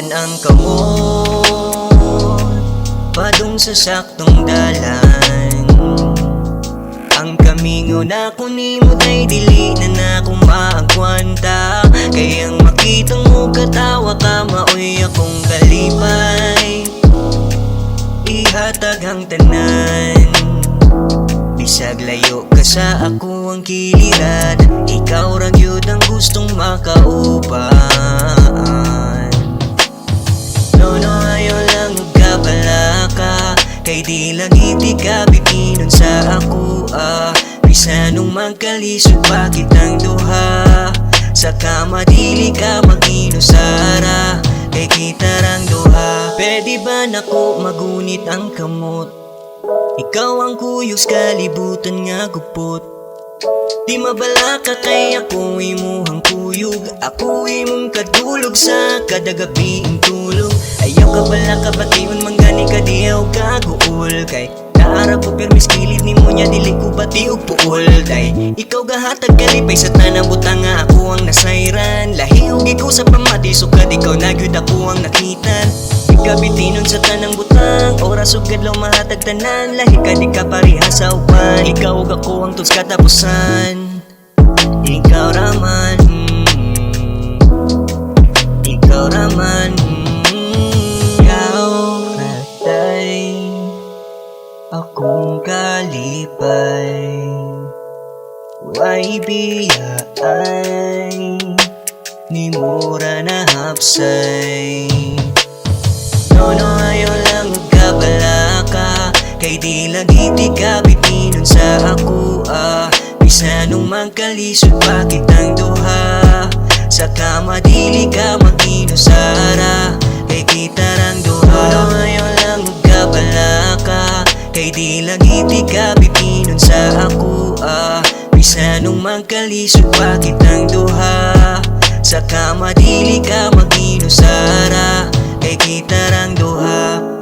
Dalan ang kamot padung sa saktong dalan. Ang kamingo na kunimo tay dili na nako maagwanta. Kayang makitang mo katawa ka maoy akong kalipay. Ihatag ang tanan, bisag layo ka sa ako ang kiliran. Ikaw ra gyud ang gustong makauban. No, ayaw lang magkabalaka, kay di lagi di ka bipinon sa ako bisanong magkalisod pa kitang duha. Sa kama dili ka mag-inusara, kay kita rang duha. Pwede ba nako magunit ang kamot? Ikaw ang kuyos kalibutan nga gupot. Di mabala ka kay ako imuhang kuyog. Ako imong kadulog sa kada gabiing tulog. Ayaw ka bala ka batiun manggani ka diyaw kaguol. Kay naarap ko permis kilid ni mo niya dili ko bati og puol. Day ikaw gahatag kalipay sa tanang butang nga ako ang nasayran. Lahi og ikaw sa pamati sukad ikaw nagyud ako ang nakitan. Kabitinon sa tanang butang, oras ug kadlaw mahatag tanan. Lahi ka di ka pareha sa uban, ikaw ug ako ang tugs katapusan. Ikaw raman, ikaw raman, ikaw ratay akong kalipay. Way biyay ni mura na hapsay. No, ayaw lang magkabalaka, kay di lagi di ka bipinon sa ako bisanong magkalisod pa kitang duha. Sa kama dili ka mag-inusara, kay kita rang duha. No, ayaw lang magkabalaka, kay di lagi di ka bipinon sa ako bisanong magkalisod pa kitang duha. Sa kama dili ka mag-inusara, kay kita rang duha.